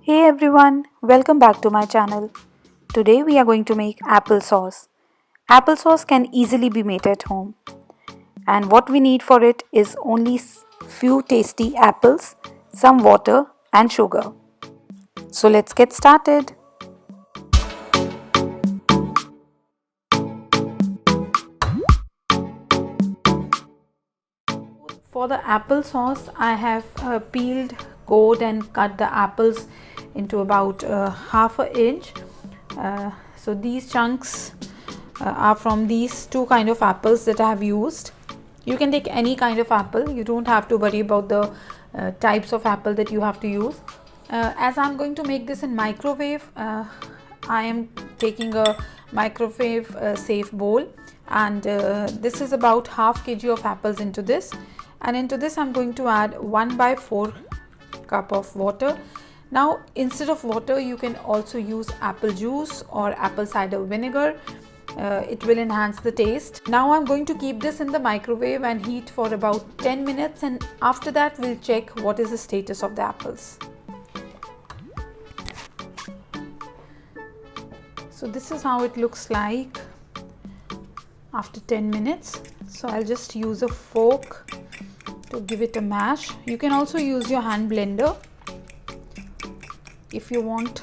Hey everyone, welcome back to my channel. Today we are going to make applesauce. Applesauce can easily be made at home, and what we need for it is only few tasty apples, some water and sugar. So let's get started. For the applesauce, I have peeled, cored and cut the apples into about half an inch. So these chunks are from these two kind of apples that I have used. You can take any kind of apple. You don't have to worry about the types of apple that you have to use. As I'm going to make this in microwave, I am taking a microwave safe bowl, and this is about half kg of apples into this, and into this I'm going to add 1/4 cup of water. Now instead of water you can also use apple juice or apple cider vinegar. It will enhance the taste. Now I'm going to keep this in the microwave and heat for about 10 minutes, and after that we'll check what is the status of the apples. So this is how it looks like after 10 minutes. So I'll just use a fork to give it a mash. You can also use your hand blender if you want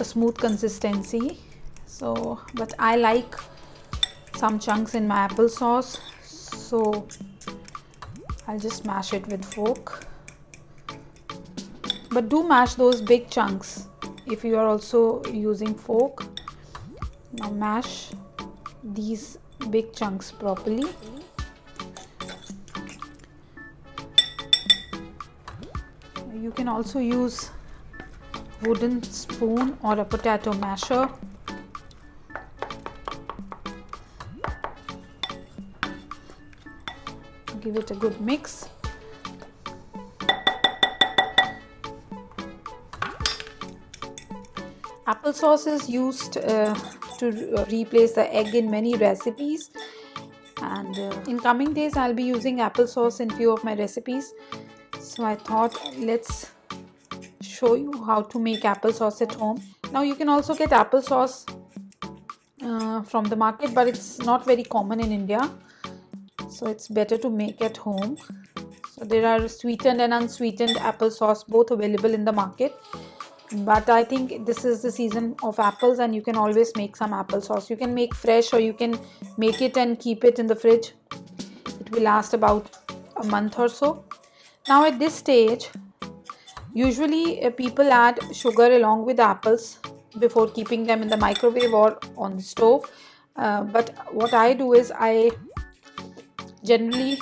a smooth consistency. So, but I like some chunks in my applesauce, so I'll just mash it with fork. But do mash those big chunks if you are also using fork. Now mash these big chunks properly. You can also use wooden spoon or a potato masher. Give it a good mix. Applesauce is used to replace the egg in many recipes, and in coming days I'll be using applesauce in few of my recipes. So I thought let's show you how to make applesauce at home. Now you can also get applesauce from the market, but it's not very common in India, so it's better to make at home. So there are sweetened and unsweetened applesauce both available in the market, but I think this is the season of apples and you can always make some applesauce. You can make fresh or you can make it and keep it in the fridge. It will last about a month or so. Now at this stage, usually people add sugar along with apples before keeping them in the microwave or on the stove. But what I do is I generally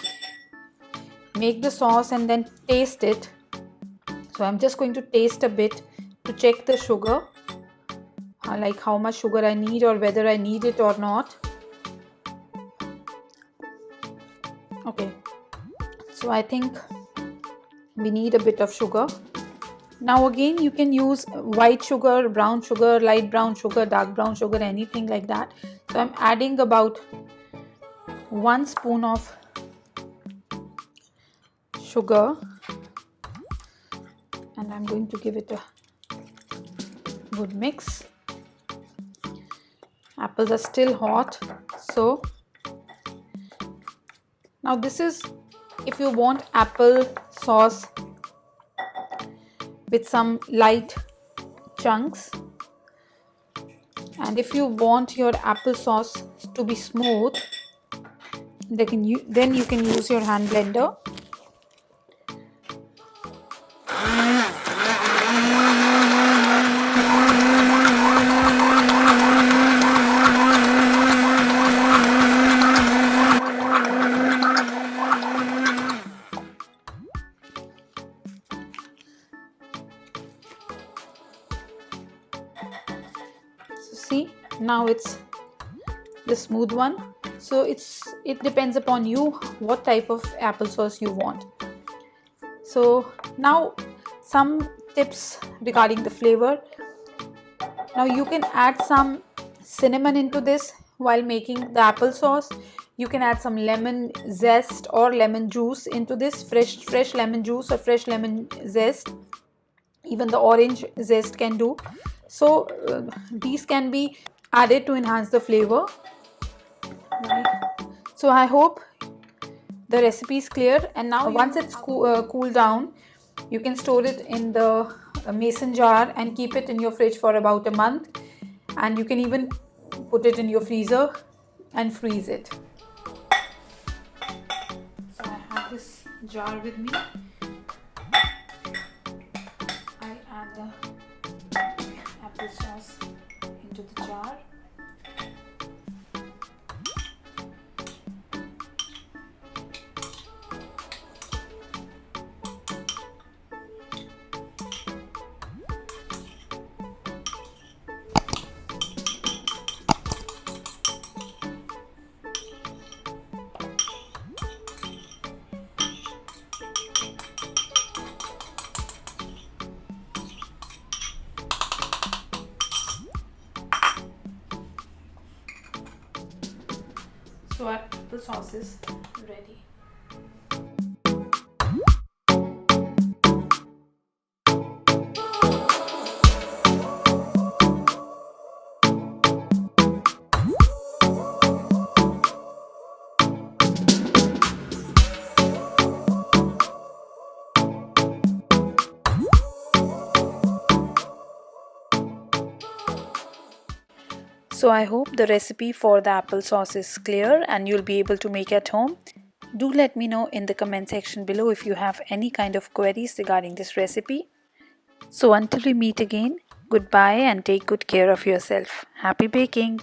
make the sauce and then taste it. So I'm just going to taste a bit to check the sugar, like how much sugar I need or whether I need it or not. Okay, so I think we need a bit of sugar. Now again you can use white sugar, brown sugar, light brown sugar, dark brown sugar, anything like that. So I'm adding about 1 spoon of sugar, and I'm going to give it a good mix. Apples are still hot, so now this is if you want apple sauce with some light chunks, and if you want your applesauce to be smooth, then you can use your hand blender. See, now it's the smooth one. So it depends upon you what type of applesauce you want. So now some tips regarding the flavor. Now you can add some cinnamon into this while making the applesauce. You can add some lemon zest or lemon juice into this, fresh lemon juice or fresh lemon zest. even the orange zest can do. So these can be added to enhance the flavor, right? So I hope the recipe is clear, and now once it's cooled down, you can store it in the mason jar and keep it in your fridge for about a month, and you can even put it in your freezer and freeze it. So I have this jar with me. I add the applesauce into the jar. So our applesauce is ready. So I hope the recipe for the applesauce is clear and you'll be able to make at home. Do let me know in the comment section below if you have any kind of queries regarding this recipe. So until we meet again, goodbye and take good care of yourself. Happy baking!